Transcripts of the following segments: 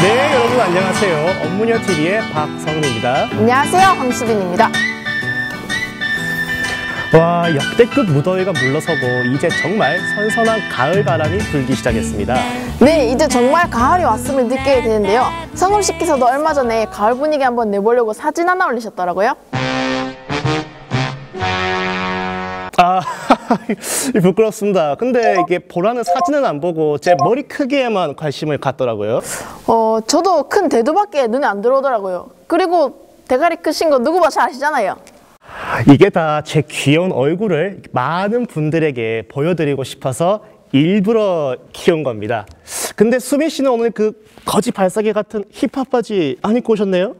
네, 여러분 안녕하세요. 업무녀TV의 박성훈입니다. 안녕하세요, 황수빈입니다. 와, 역대급 무더위가 물러서고 이제 정말 선선한 가을 바람이 불기 시작했습니다. 네, 이제 정말 가을이 왔음을 느끼게 되는데요. 성훈 씨께서도 얼마 전에 가을 분위기 한번 내보려고 사진 하나 올리셨더라고요. 아, 부끄럽습니다. 근데 이게 보라는 사진은 안 보고 제 머리 크기에만 관심을 갖더라고요. 저도 큰 대두밖에 눈에 안 들어오더라고요. 그리고 대가리 크신 거 누구 봐도 잘 아시잖아요. 이게 다 제 귀여운 얼굴을 많은 분들에게 보여드리고 싶어서 일부러 키운 겁니다. 근데 수빈 씨는 오늘 그 거지 발사계 같은 힙합 바지 안 입고 오셨네요?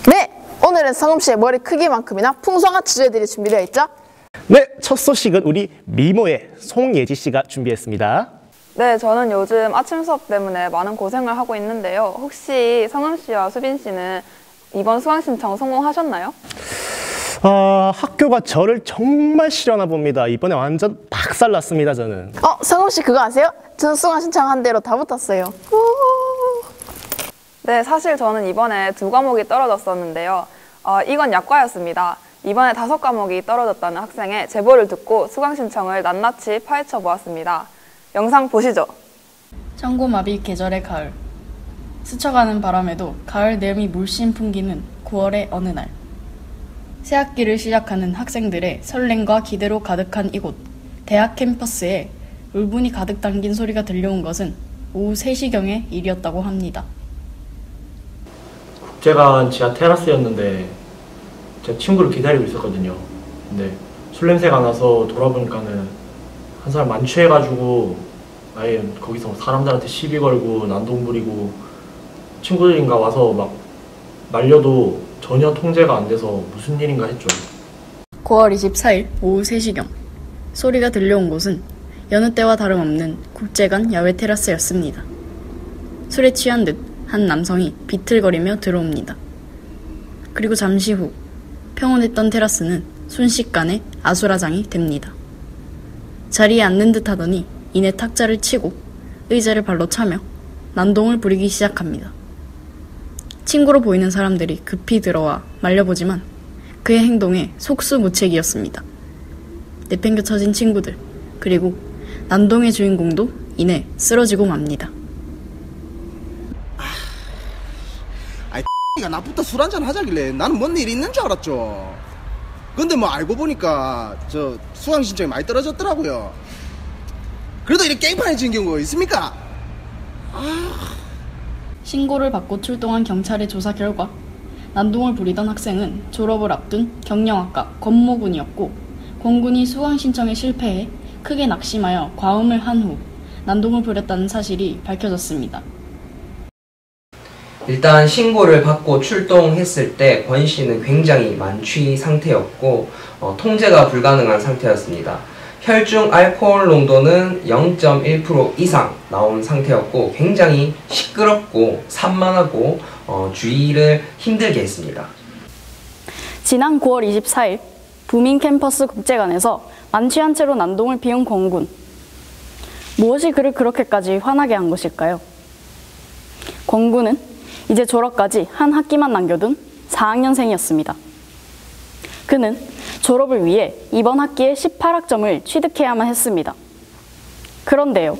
네, 오늘은 성훈 씨의 머리 크기만큼이나 풍성한 주제들이 준비되어 있죠? 네, 첫 소식은 우리 미모의 송예지 씨가 준비했습니다. 네, 저는 요즘 아침 수업 때문에 많은 고생을 하고 있는데요. 혹시 성은 씨와 수빈 씨는 이번 수강 신청 성공하셨나요? 학교가 저를 정말 싫어하나 봅니다. 이번에 완전 박살났습니다, 저는. 성훈 씨 그거 아세요? 전 수강 신청한 대로 다 붙었어요. 네, 사실 저는 이번에 2과목이 떨어졌었는데요. 이건 약과였습니다. 이번에 5과목이 떨어졌다는 학생의 제보를 듣고 수강 신청을 낱낱이 파헤쳐 보았습니다. 영상 보시죠. 천고마비 계절의 가을. 스쳐가는 바람에도 가을 내음이 물씬 풍기는 9월의 어느 날. 새학기를 시작하는 학생들의 설렘과 기대로 가득한 이곳 대학 캠퍼스에 울분이 가득 담긴 소리가 들려온 것은 오후 3시경의 일이었다고 합니다. 국제관 지하 테라스였는데 제 친구를 기다리고 있었거든요. 근데 술 냄새가 나서 돌아보니까는 한 사람 만취해가지고 아예 거기서 사람들한테 시비 걸고 난동 부리고 친구들인가 와서 막 말려도 전혀 통제가 안 돼서 무슨 일인가 했죠. 9월 24일 오후 3시경 소리가 들려온 곳은 여느 때와 다름없는 국제관 야외 테라스였습니다. 술에 취한 듯 한 남성이 비틀거리며 들어옵니다. 그리고 잠시 후 평온했던 테라스는 순식간에 아수라장이 됩니다. 자리에 앉는 듯 하더니 이내 탁자를 치고 의자를 발로 차며 난동을 부리기 시작합니다. 친구로 보이는 사람들이 급히 들어와 말려보지만 그의 행동에 속수무책이었습니다. 내팽겨 쳐진 친구들 그리고 난동의 주인공도 이내 쓰러지고 맙니다. 가 나부터 술 한잔 하자길래 나는 뭔 일이 있는 줄 알았죠. 근데 뭐 알고 보니까 저 수강 신청이 많이 떨어졌더라고요. 그래도 이렇게 게임판에 진 경우가 있습니까? 신고를 받고 출동한 경찰의 조사 결과 난동을 부리던 학생은 졸업을 앞둔 경영학과 권모군이었고 권군이 수강 신청에 실패해 크게 낙심하여 과음을 한 후 난동을 부렸다는 사실이 밝혀졌습니다. 일단 신고를 받고 출동했을 때 권 씨는 굉장히 만취 상태였고 통제가 불가능한 상태였습니다. 혈중 알코올 농도는 0.1% 이상 나온 상태였고 굉장히 시끄럽고 산만하고 주의를 힘들게 했습니다. 지난 9월 24일 부민 캠퍼스 국제관에서 만취한 채로 난동을 피운 권군. 무엇이 그를 그렇게까지 화나게 한 것일까요? 권군은 이제 졸업까지 한 학기만 남겨둔 4학년생이었습니다. 그는 졸업을 위해 이번 학기에 18학점을 취득해야만 했습니다. 그런데요,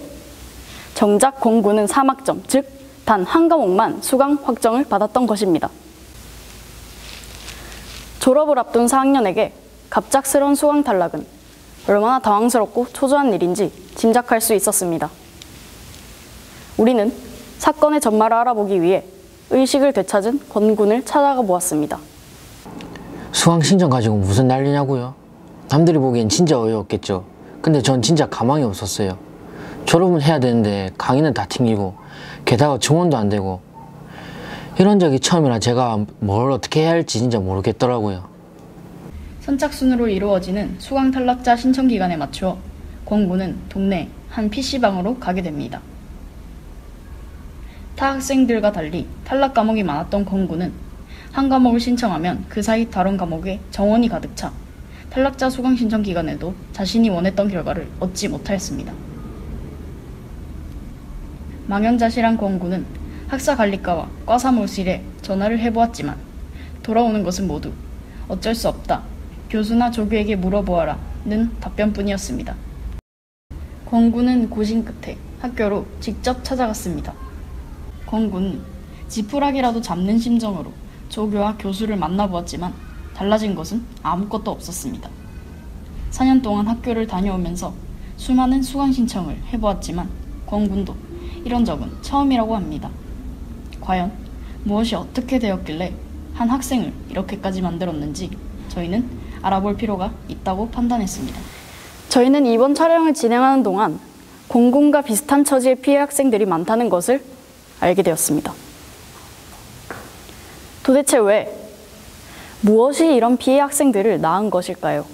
정작 권군은 3학점, 즉 단 한 과목만 수강 확정을 받았던 것입니다. 졸업을 앞둔 4학년에게 갑작스러운 수강 탈락은 얼마나 당황스럽고 초조한 일인지 짐작할 수 있었습니다. 우리는 사건의 전말을 알아보기 위해 의식을 되찾은 권군을 찾아가 보았습니다. 수강 신청 가지고 무슨 난리냐고요? 남들이 보기엔 진짜 어이없겠죠. 근데 전 진짜 가망이 없었어요. 졸업은 해야 되는데 강의는 다 튕기고 게다가 증원도 안 되고 이런 적이 처음이라 제가 뭘 어떻게 해야 할지 진짜 모르겠더라고요. 선착순으로 이루어지는 수강 탈락자 신청 기간에 맞추어 권군은 동네 한 PC방으로 가게 됩니다. 타 학생들과 달리 탈락 과목이 많았던 권군은 한 과목을 신청하면 그 사이 다른 과목에 정원이 가득 차 탈락자 수강 신청 기간에도 자신이 원했던 결과를 얻지 못하였습니다. 망연자실한 권군은 학사관리과와 과사무실에 전화를 해보았지만 돌아오는 것은 모두 어쩔 수 없다. 교수나 조교에게 물어보아라는 답변뿐이었습니다. 권군은 고심 끝에 학교로 직접 찾아갔습니다. 권군은 지푸라기라도 잡는 심정으로 조교와 교수를 만나보았지만 달라진 것은 아무것도 없었습니다. 4년 동안 학교를 다녀오면서 수많은 수강 신청을 해보았지만 권군도 이런 적은 처음이라고 합니다. 과연 무엇이 어떻게 되었길래 한 학생을 이렇게까지 만들었는지 저희는 알아볼 필요가 있다고 판단했습니다. 저희는 이번 촬영을 진행하는 동안 권군과 비슷한 처지의 피해 학생들이 많다는 것을 알게 되었습니다. 도대체 왜, 무엇이 이런 피해 학생들을 낳은 것일까요?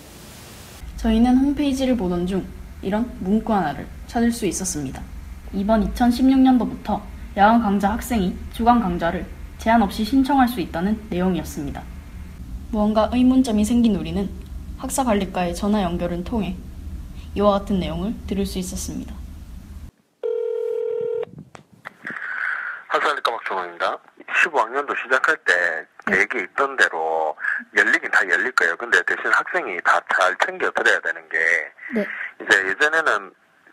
저희는 홈페이지를 보던 중 이런 문구 하나를 찾을 수 있었습니다. 이번 2016년도부터 야간 강좌 학생이 주간 강좌를 제한 없이 신청할 수 있다는 내용이었습니다. 무언가 의문점이 생긴 우리는 학사관리과의 전화 연결을 통해 이와 같은 내용을 들을 수 있었습니다. 학사관리과 박종호입니다. 15학년도 시작할 때 계획에 있던 대로 열리긴 다 열릴 거예요. 근데 대신 학생이 다 잘 챙겨 드려야 되는 게 이제 예전에는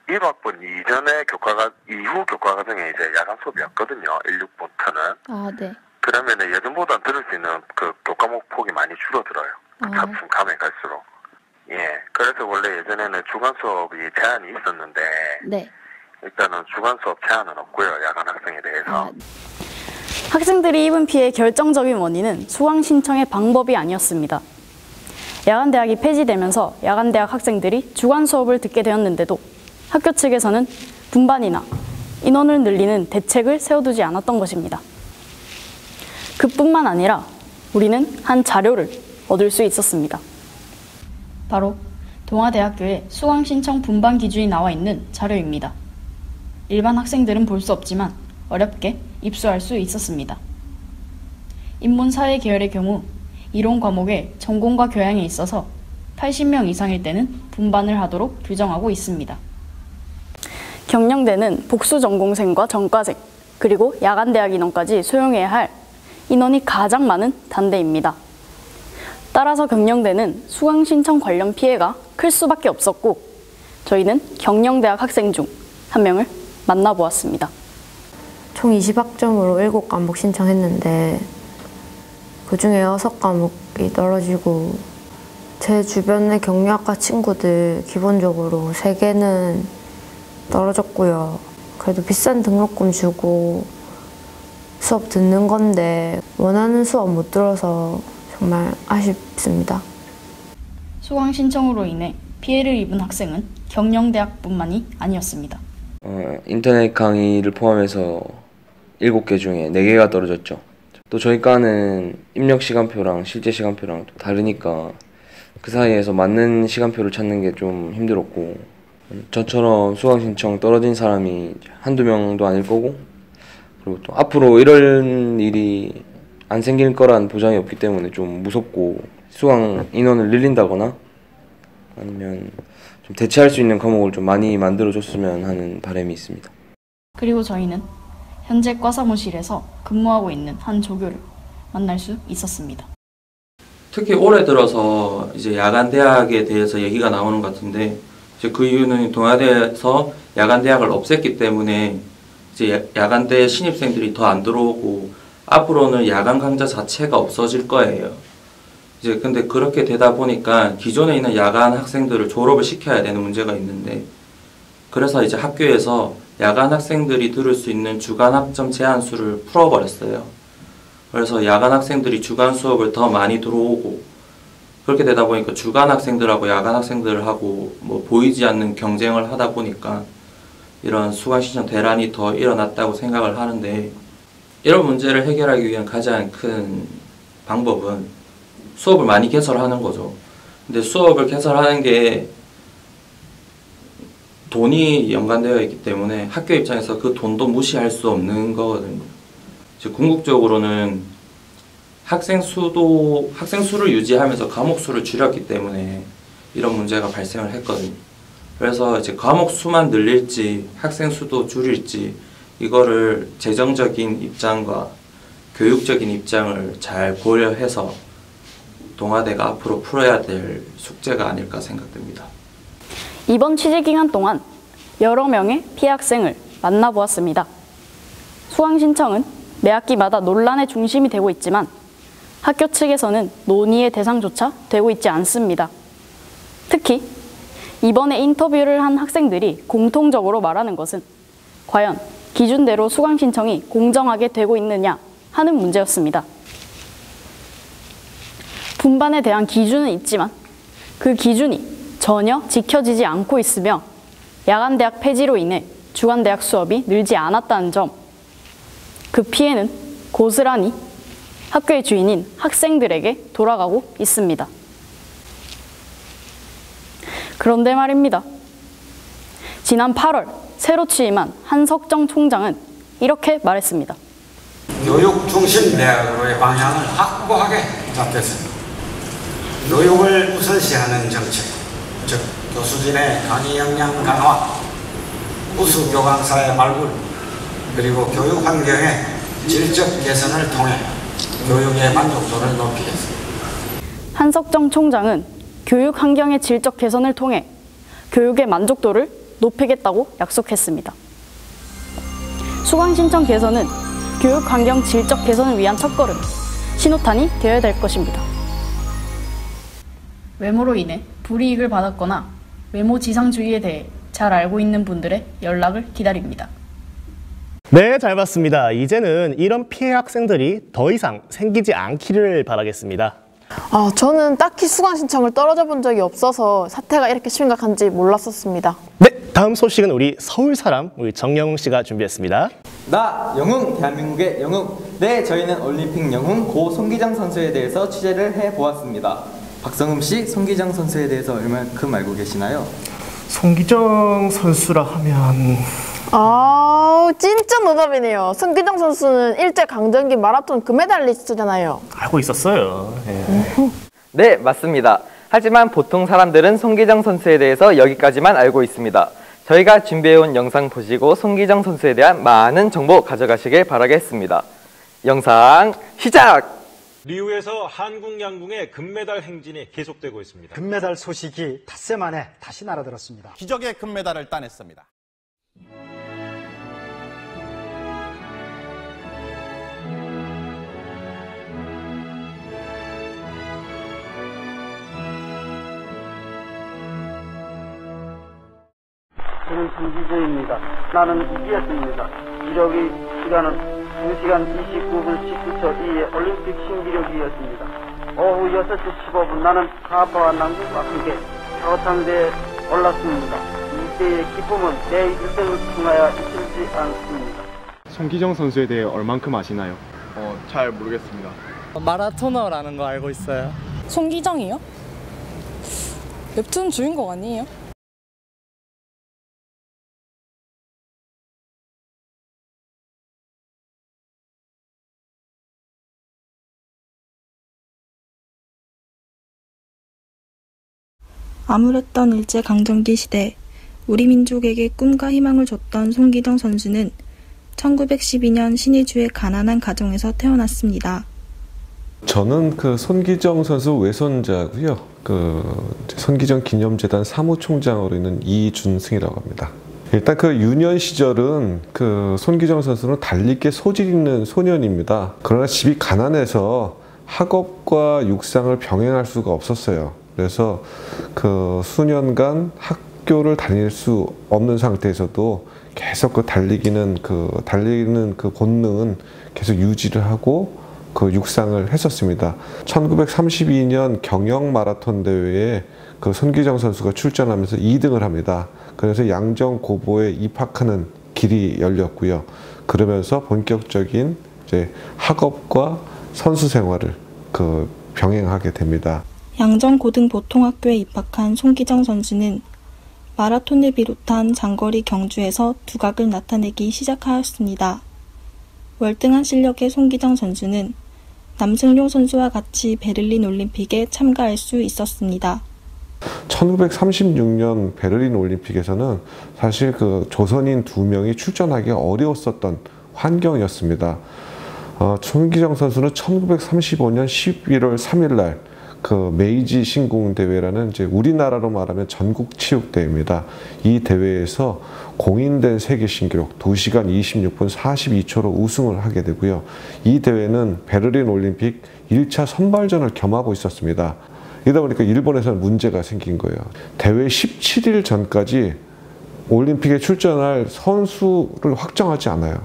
1학번 이후 교과 과정에 이제 야간 수업이었거든요. 1, 6부터는. 아, 네. 그러면은 예전보다 들을 수 있는 그 교과목 폭이 많이 줄어들어요. 차츰 가면 갈수록. 예. 그래서 원래 예전에는 주간 수업이 제한이 있었는데 네. 일단은 주간 수업 제한은 없고요. 야간 학생에 대해서. 학생들이 입은 피해의 결정적인 원인은 수강 신청의 방법이 아니었습니다. 야간대학이 폐지되면서 야간대학 학생들이 주간 수업을 듣게 되었는데도 학교 측에서는 분반이나 인원을 늘리는 대책을 세워두지 않았던 것입니다. 그뿐만 아니라 우리는 한 자료를 얻을 수 있었습니다. 바로 동아대학교의 수강 신청 분반 기준이 나와 있는 자료입니다. 일반 학생들은 볼 수 없지만 어렵게 입수할 수 있었습니다. 인문사회 계열의 경우 이론 과목에 전공과 교양에 있어서 80명 이상일 때는 분반을 하도록 규정하고 있습니다. 경영대는 복수 전공생과 전과생, 그리고 야간대학 인원까지 수용해야 할 인원이 가장 많은 단대입니다. 따라서 경영대는 수강 신청 관련 피해가 클 수밖에 없었고 저희는 경영대학 학생 중 한 명을 만나보았습니다. 총 20학점으로 7과목 신청했는데 그중에 6과목이 떨어지고 제 주변의 경영학과 친구들 기본적으로 3개는 떨어졌고요. 그래도 비싼 등록금 주고 수업 듣는 건데 원하는 수업 못 들어서 정말 아쉽습니다. 수강 신청으로 인해 피해를 입은 학생은 경영대학뿐만이 아니었습니다. 인터넷 강의를 포함해서 7개 중에 4개가 떨어졌죠. 또 저희 과는 입력 시간표랑 실제 시간표랑 또 다르니까 그 사이에서 맞는 시간표를 찾는 게 좀 힘들었고 저처럼 수강 신청 떨어진 사람이 한두 명도 아닐 거고 그리고 또 앞으로 이런 일이 안 생길 거란 보장이 없기 때문에 좀 무섭고 수강 인원을 늘린다거나 아니면 좀 대체할 수 있는 과목을 좀 많이 만들어줬으면 하는 바람이 있습니다. 그리고 저희는 현재 과 사무실에서 근무하고 있는 한 조교를 만날 수 있었습니다. 특히 올해 들어서 이제 야간 대학에 대해서 얘기가 나오는 것 같은데 이제 그 이유는 동아대에서 야간 대학을 없앴기 때문에 이제 야간대 신입생들이 더 안 들어오고 앞으로는 야간 강좌 자체가 없어질 거예요. 이제 근데 그렇게 되다 보니까 기존에 있는 야간 학생들을 졸업을 시켜야 되는 문제가 있는데 그래서 이제 학교에서 야간 학생들이 들을 수 있는 주간 학점 제한수를 풀어버렸어요. 그래서 야간 학생들이 주간 수업을 더 많이 들어오고 그렇게 되다 보니까 주간 학생들하고 야간 학생들하고 뭐 보이지 않는 경쟁을 하다 보니까 이런 수강 신청 대란이 더 일어났다고 생각을 하는데 이런 문제를 해결하기 위한 가장 큰 방법은 수업을 많이 개설하는 거죠. 근데 수업을 개설하는 게 돈이 연관되어 있기 때문에 학교 입장에서 그 돈도 무시할 수 없는 거거든요. 궁극적으로는 학생 수를 유지하면서 과목 수를 줄였기 때문에 이런 문제가 발생을 했거든요. 그래서 이제 과목 수만 늘릴지 학생 수도 줄일지 이거를 재정적인 입장과 교육적인 입장을 잘 고려해서 동아대가 앞으로 풀어야 될 숙제가 아닐까 생각됩니다. 이번 취재 기간 동안 여러 명의 피해 학생을 만나보았습니다. 수강 신청은 매 학기마다 논란의 중심이 되고 있지만 학교 측에서는 논의의 대상조차 되고 있지 않습니다. 특히 이번에 인터뷰를 한 학생들이 공통적으로 말하는 것은 과연 기준대로 수강 신청이 공정하게 되고 있느냐 하는 문제였습니다. 분반에 대한 기준은 있지만 그 기준이 전혀 지켜지지 않고 있으며 야간대학 폐지로 인해 주간대학 수업이 늘지 않았다는 점, 그 피해는 고스란히 학교의 주인인 학생들에게 돌아가고 있습니다. 그런데 말입니다. 지난 8월 새로 취임한 한석정 총장은 이렇게 말했습니다. 교육 중심 대학으로의 방향을 확고하게 잡겠습니다. 교육을 우선시하는 정책, 즉 교수진의 강의 역량 강화, 우수 교강사의 발굴, 그리고 교육 환경의 질적 개선을 통해 교육의 만족도를 높이겠습니다. 한석정 총장은 교육 환경의 질적 개선을 통해 교육의 만족도를 높이겠다고 약속했습니다. 수강 신청 개선은 교육 환경 질적 개선을 위한 첫걸음, 신호탄이 되어야 될 것입니다. 외모로 인해 불이익을 받았거나 외모 지상주의에 대해 잘 알고 있는 분들의 연락을 기다립니다. 네, 잘 봤습니다. 이제는 이런 피해 학생들이 더 이상 생기지 않기를 바라겠습니다. 저는 딱히 수강 신청을 떨어져 본 적이 없어서 사태가 이렇게 심각한지 몰랐었습니다. 네, 다음 소식은 우리 서울 사람 우리 정영웅 씨가 준비했습니다. 나 영웅, 대한민국의 영웅. 네, 저희는 올림픽 영웅 고 손기정 선수에 대해서 취재를 해보았습니다. 박성흠 씨, 손기정 선수에 대해서 얼마큼 알고 계시나요? 손기정 선수라 하면 진짜 노답이네요. 손기정 선수는 일제강점기 마라톤 금메달리스트잖아요. 알고 있었어요. 네, 맞습니다. 하지만 보통 사람들은 손기정 선수에 대해서 여기까지만 알고 있습니다. 저희가 준비해온 영상 보시고 손기정 선수에 대한 많은 정보 가져가시길 바라겠습니다. 영상 시작! 리우에서 한국 양궁의 금메달 행진이 계속되고 있습니다. 금메달 소식이 닷새 만에 다시 날아들었습니다. 기적의 금메달을 따냈습니다. 저는 김기재입니다. 나는 이기였습니다. 기록의 시간은 2시간 29분 19초 2의 올림픽 신기록이었습니다. 오후 6시 15분 나는 하파와 남궁과 함께 표창대에 올랐습니다. 이때의 기쁨은 내 일생을 통하여 잊지 않습니다. 손기정 선수에 대해 얼만큼 아시나요? 잘 모르겠습니다. 마라토너라는 거 알고 있어요. 손기정이요? 웹툰 주인공 아니에요? 암울했던 일제강점기 시대 우리 민족에게 꿈과 희망을 줬던 손기정 선수는 1912년 신의주의 가난한 가정에서 태어났습니다. 저는 손기정 선수 외손자고요. 손기정 기념재단 사무총장으로 있는 이준승이라고 합니다. 일단 유년 시절은 손기정 선수는 달리기에 소질 있는 소년입니다. 그러나 집이 가난해서 학업과 육상을 병행할 수가 없었어요. 그래서 수년간 학교를 다닐 수 없는 상태에서도 계속 달리는 본능은 계속 유지를 하고 육상을 했었습니다. 1932년 경영 마라톤 대회에 손기정 선수가 출전하면서 2등을 합니다. 그래서 양정 고보에 입학하는 길이 열렸고요. 그러면서 본격적인 학업과 선수 생활을 병행하게 됩니다. 양정고등보통학교에 입학한 손기정 선수는 마라톤을 비롯한 장거리 경주에서 두각을 나타내기 시작하였습니다. 월등한 실력의 손기정 선수는 남승용 선수와 같이 베를린 올림픽에 참가할 수 있었습니다. 1936년 베를린 올림픽에서는 사실 그 조선인 2명이 출전하기 어려웠었던 환경이었습니다. 손기정 선수는 1935년 11월 3일 날 그 메이지 신궁 대회라는 이제 우리나라로 말하면 전국 체육대회입니다. 이 대회에서 공인된 세계 신기록 2시간 26분 42초로 우승을 하게 되고요. 이 대회는 베를린 올림픽 1차 선발전을 겸하고 있었습니다. 이러다 보니까 일본에서는 문제가 생긴 거예요. 대회 17일 전까지 올림픽에 출전할 선수를 확정하지 않아요.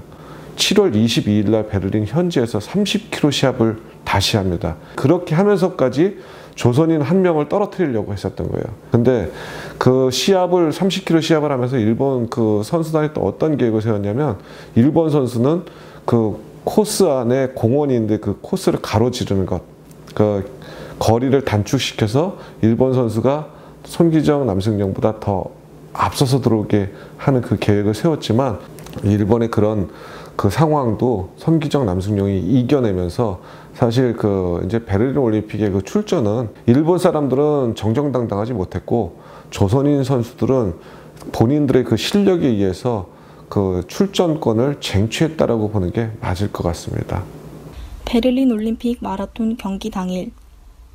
7월 22일 날 베를린 현지에서 30km 시합을 다시 합니다. 그렇게 하면서까지 조선인 한 명을 떨어뜨리려고 했었던 거예요. 근데 그 시합을 30km 시합을 하면서 일본 그 선수단이 또 어떤 계획을 세웠냐면, 일본 선수는 그 코스 안에 공원이 있는데 그 코스를 가로지르는 것, 그 거리를 단축시켜서 일본 선수가 손기정, 남승용보다 더 앞서서 들어오게 하는 그 계획을 세웠지만, 일본의 그런 그 상황도 손기정, 남승용이 이겨내면서 사실 그 이제 베를린 올림픽의 그 출전은 일본 사람들은 정정당당하지 못했고, 조선인 선수들은 본인들의 그 실력에 의해서 그 출전권을 쟁취했다라고 보는 게 맞을 것 같습니다. 베를린 올림픽 마라톤 경기 당일,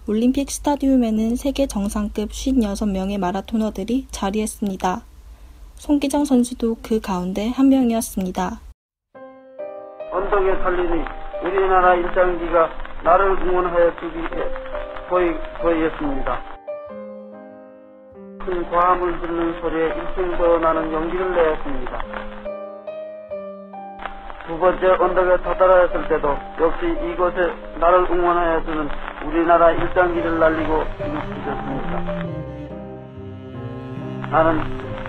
올림픽 스타디움에는 세계 정상급 56명의 마라토너들이 자리했습니다. 손기정 선수도 그 가운데 한 명이었습니다. 언덕에 달리니 우리나라 일장기가 나를 응원하여 주기에 보이었습니다. 큰 과함을 듣는 소리에 1층도 나는 용기를 내었습니다. 두 번째 언덕에 도달했을 때도 역시 이곳에 나를 응원하여 주는 우리나라 일장기를 날리고 일으켰습니다. 나는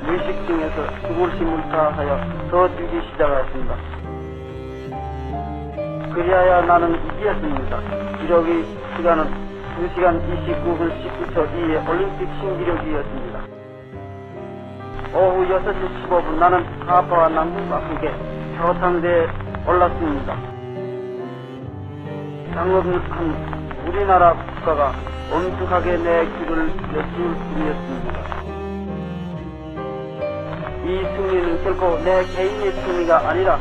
무의식 중에서 죽을심을 다하여 더 뛰기 시작하였습니다. 그리하여 나는 이기었습니다. 기록의 시간은 2시간 29분 19초 2의 올림픽 신기록이었습니다. 오후 6시 15분 나는 아빠와 남편과 함께 표창대에 올랐습니다. 장엄한 우리나라 국가가 엄숙하게 내 길을 여쭐 뿐이었습니다. 이 승리는 결코 내 개인의 승리가 아니라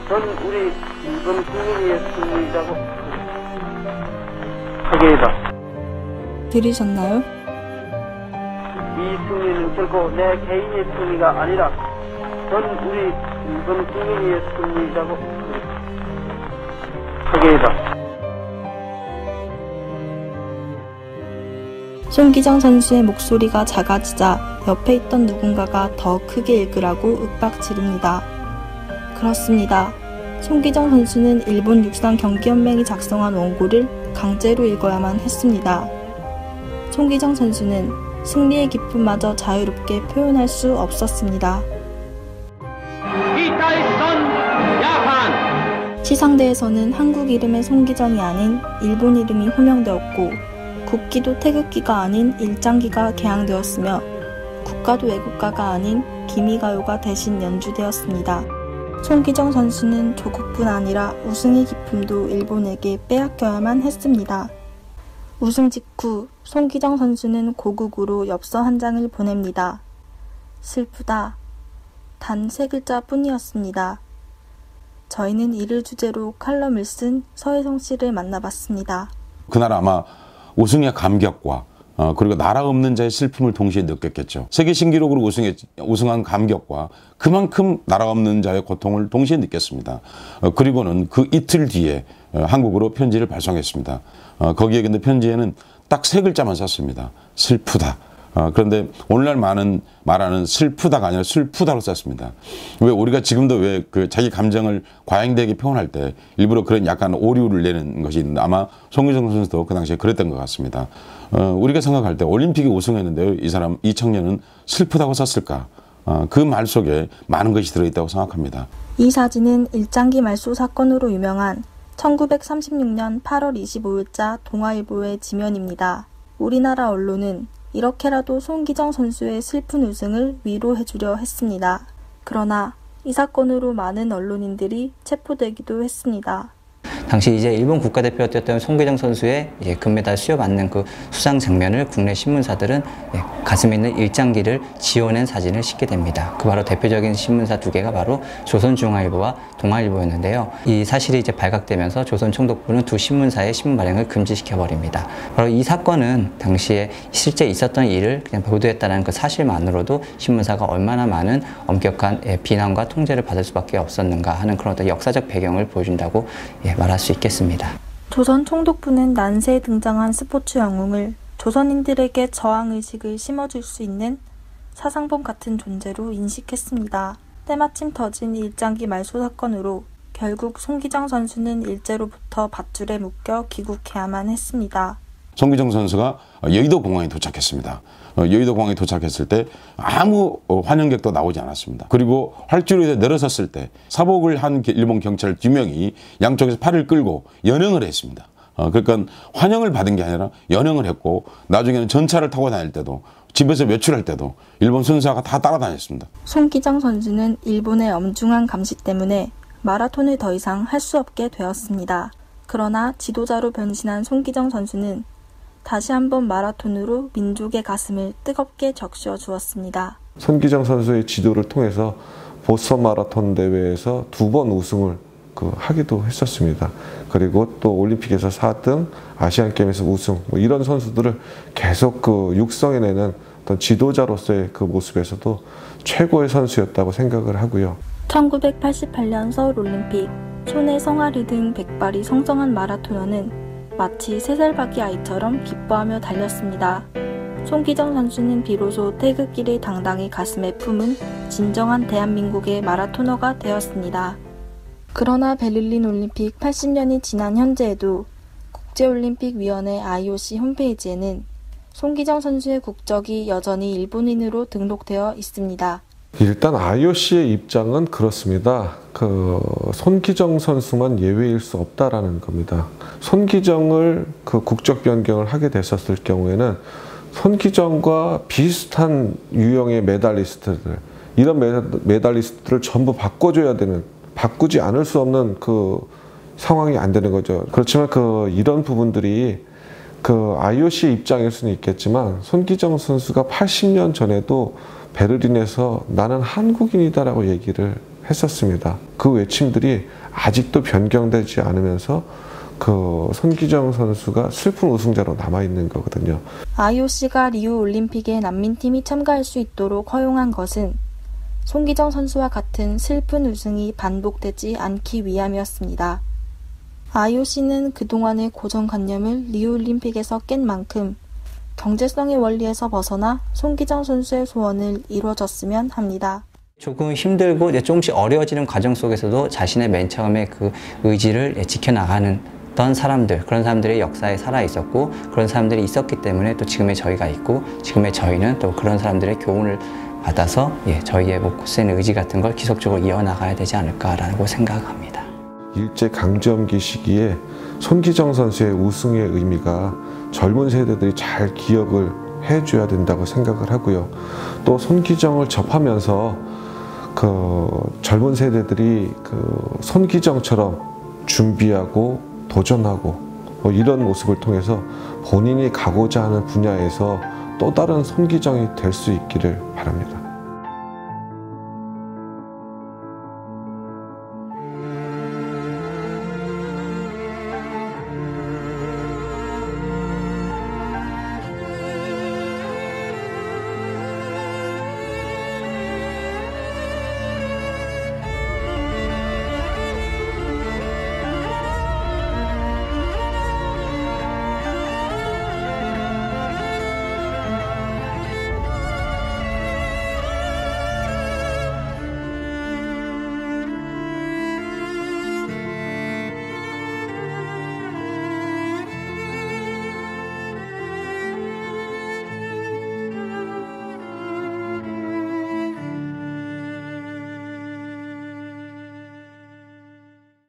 전 우리 일본 국민의 승리라고 하게이다. 들으셨나요? 이 승리는 결코 내 개인의 승리가 아니라 전 우리 일본 국민의 승리라고 하게이다. 손기정 선수의 목소리가 작아지자 옆에 있던 누군가가 더 크게 읽으라고 윽박 지릅니다. 그렇습니다. 손기정 선수는 일본 육상 경기연맹이 작성한 원고를 강제로 읽어야만 했습니다. 손기정 선수는 승리의 기쁨마저 자유롭게 표현할 수 없었습니다. 시상대에서는 한국 이름의 손기정이 아닌 일본 이름이 호명되었고, 국기도 태극기가 아닌 일장기가 개항되었으며, 국가도 애국가가 아닌 기미가요가 대신 연주되었습니다. 손기정 선수는 조국뿐 아니라 우승의 기쁨도 일본에게 빼앗겨야만 했습니다. 우승 직후 손기정 선수는 고국으로 엽서 한 장을 보냅니다. 슬프다. 단 3글자 뿐이었습니다. 저희는 이를 주제로 칼럼을 쓴 서혜성 씨를 만나봤습니다. 그날 아마 우승의 감격과 그리고 나라 없는 자의 슬픔을 동시에 느꼈겠죠. 세계 신기록으로 우승한 감격과 그만큼 나라 없는 자의 고통을 동시에 느꼈습니다. 그리고는 그 이틀 뒤에 한국으로 편지를 발송했습니다. 거기에 근데 편지에는 딱 3글자만 썼습니다. 슬프다. 그런데 오늘날 말하는 슬프다가 아니라 슬프다로 썼습니다. 왜 우리가 지금도 왜 그 자기 감정을 과잉되게 표현할 때 일부러 그런 약간 오류를 내는 것이 있는데, 아마 손기정 선수도 그 당시에 그랬던 것 같습니다. 우리가 생각할 때 올림픽에 우승했는데요, 이 청년은 슬프다고 썼을까? 그 말 속에 많은 것이 들어있다고 생각합니다. 이 사진은 일장기 말소 사건으로 유명한 1936년 8월 25일자 동아일보의 지면입니다. 우리나라 언론은 이렇게라도 손기정 선수의 슬픈 우승을 위로해주려 했습니다. 그러나 이 사건으로 많은 언론인들이 체포되기도 했습니다. 당시 이제 일본 국가대표였던 송기정 선수의 이제 금메달 수여받는 그 수상 장면을 국내 신문사들은 가슴에 있는 일장기를 지어낸 사진을 싣게 됩니다. 그 바로 대표적인 신문사 두 개가 바로 조선중앙일보와 동아일보였는데요. 이 사실이 이제 발각되면서 조선총독부는 두 신문사의 신문 발행을 금지시켜버립니다. 바로 이 사건은 당시에 실제 있었던 일을 그냥 보도했다는 그 사실만으로도 신문사가 얼마나 많은 엄격한 비난과 통제를 받을 수밖에 없었는가 하는 그런 어떤 역사적 배경을 보여준다고 말할 수 있겠습니다. 조선 총독부는 난세에 등장한 스포츠 영웅을 조선인들에게 저항의식을 심어줄 수 있는 사상범 같은 존재로 인식했습니다. 때마침 터진 일장기 말소 사건으로 결국 송기정 선수는 일제로부터 밧줄에 묶여 귀국해야만 했습니다. 송기정 선수가 여의도 공항에 도착했습니다. 여의도 공항에 도착했을 때 아무 환영객도 나오지 않았습니다. 그리고 활주로에 내려섰을 때 사복을 한 일본 경찰 2명이 양쪽에서 팔을 끌고 연행을 했습니다. 그러니까 환영을 받은 게 아니라 연행을 했고 나중에는 전차를 타고 다닐 때도 집에서 외출할 때도 일본 순사가 다 따라다녔습니다. 송기정 선수는 일본의 엄중한 감시 때문에 마라톤을 더 이상 할 수 없게 되었습니다. 그러나 지도자로 변신한 송기정 선수는 다시 한번 마라톤으로 민족의 가슴을 뜨겁게 적셔 주었습니다. 손기정 선수의 지도를 통해서 보스턴 마라톤 대회에서 2번 우승을 하기도 했었습니다. 그리고 또 올림픽에서 4등, 아시안 게임에서 우승, 이런 선수들을 계속 육성해내는 어떤 지도자로서의 그 모습에서도 최고의 선수였다고 생각을 하고요. 1988년 서울올림픽 손에 성화를 든 백발이 성성한 마라토너는 마치 3살박이 아이처럼 기뻐하며 달렸습니다. 송기정 선수는 비로소 태극기를 당당히 가슴에 품은 진정한 대한민국의 마라토너가 되었습니다. 그러나 베를린 올림픽 80년이 지난 현재에도 국제올림픽위원회 IOC 홈페이지에는 송기정 선수의 국적이 여전히 일본인으로 등록되어 있습니다. 일단 IOC의 입장은 그렇습니다. 손기정 선수만 예외일 수 없다라는 겁니다. 손기정을 국적 변경을 하게 됐었을 경우에는 손기정과 비슷한 유형의 메달리스트들, 이런 메달리스트를 전부 바꿔줘야 되는, 바꾸지 않을 수 없는 상황이 안 되는 거죠. 그렇지만 이런 부분들이 IOC의 입장일 수는 있겠지만 손기정 선수가 80년 전에도 베를린에서 나는 한국인이다라고 얘기를 했었습니다. 그 외침들이 아직도 변경되지 않으면서 손기정 선수가 슬픈 우승자로 남아있는 거거든요. IOC가 리우 올림픽에 난민팀이 참가할 수 있도록 허용한 것은 송기정 선수와 같은 슬픈 우승이 반복되지 않기 위함이었습니다. IOC는 그동안의 고정관념을 리우 올림픽에서 깬 만큼 경제성의 원리에서 벗어나 송기정 선수의 소원을 이루어졌으면 합니다. 조금 힘들고 이제 조금씩 어려워지는 과정 속에서도 자신의 맨 처음에 그 의지를 지켜나가는 사람들, 그런 사람들의 역사에 살아 있었고 그런 사람들이 있었기 때문에 또 지금의 저희가 있고 지금의 저희는 또 그런 사람들의 교훈을 받아서 저희의 굳센 의지 같은 걸 지속적으로 이어나가야 되지 않을까라고 생각합니다. 일제강점기 시기에 손기정 선수의 우승의 의미가 젊은 세대들이 잘 기억을 해줘야 된다고 생각을 하고요. 또 손기정을 접하면서 젊은 세대들이 손기정처럼 준비하고 도전하고 이런 모습을 통해서 본인이 가고자 하는 분야에서 또 다른 손기정이 될 수 있기를 바랍니다.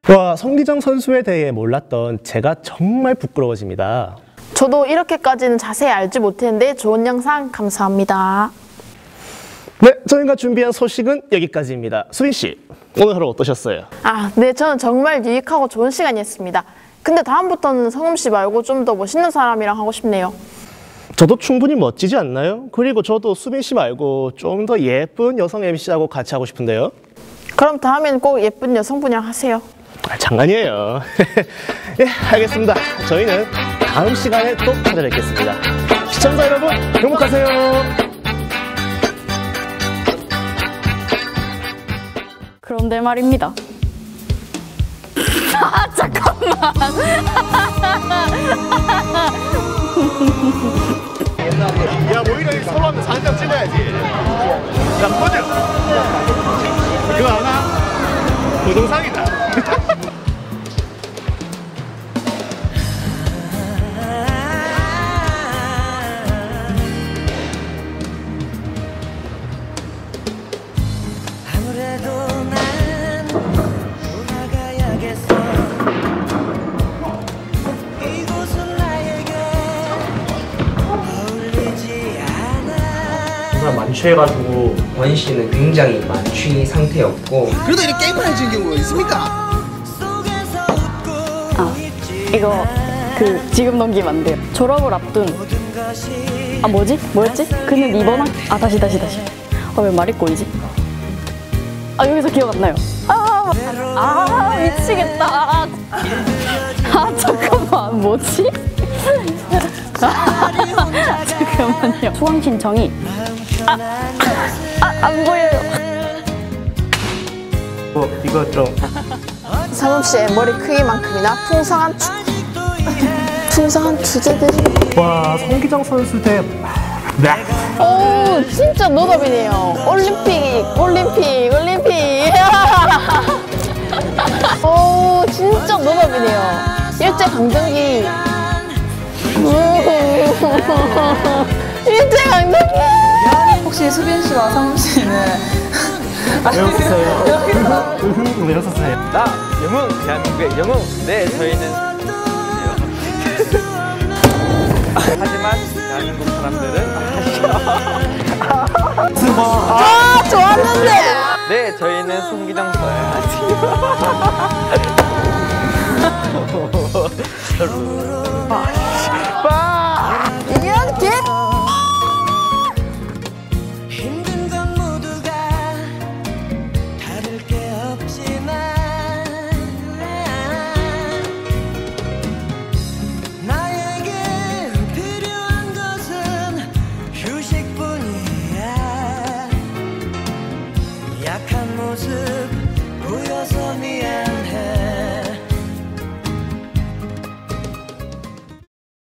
와, 송기정 선수에 대해 몰랐던 제가 정말 부끄러워집니다. 저도 이렇게까지는 자세히 알지 못했는데 좋은 영상 감사합니다. 네, 저희가 준비한 소식은 여기까지입니다. 수빈 씨, 오늘 하루 어떠셨어요? 네, 저는 정말 유익하고 좋은 시간이었습니다. 근데 다음부터는 성음 씨 말고 좀 더 멋있는 사람이랑 하고 싶네요. 저도 충분히 멋지지 않나요? 그리고 저도 수빈 씨 말고 좀 더 예쁜 여성 MC하고 같이 하고 싶은데요. 그럼 다음엔 꼭 예쁜 여성분이랑 하세요. 장난이에요. 예, 알겠습니다. 저희는 다음 시간에 또 찾아뵙겠습니다. 시청자 여러분, 행복하세요. 그런데 말입니다. 잠깐만. 야, 모이라 서로 하면 사진장 찍어야지. 야, 꺼져. 그거 하나? 동영상이다. 만취해가지고 원 씨는 굉장히 만취 상태였고 그래도 이렇게 게임을 해주는 경우가 있습니까? 이거 지금 넘기면 안 돼요. 졸업을 앞둔 뭐였지? 그는 이번 다시 왜 말이 꼬이지? 여기서 기억 안 나요. 미치겠다. 잠깐만, 뭐지? 잠깐만요. 수강 신청이 안 보여요. 이거 좀 성음 씨의 머리 크기만큼이나 풍성한 주제들이. 와, 송기정 선수 대 오, 진짜 노답이네요. 올림픽. 오, 진짜 노답이네요. 일제강점기. 일제강점기. 혹시 수빈 씨와 성음 씨는 왜 웃으세요? 왜 웃으세요? 나 영웅, 대한민국의 영웅. 네, 저희는 하지만 대한민국 사람들은 좋았는데. 네, 저희는 송기정 써요.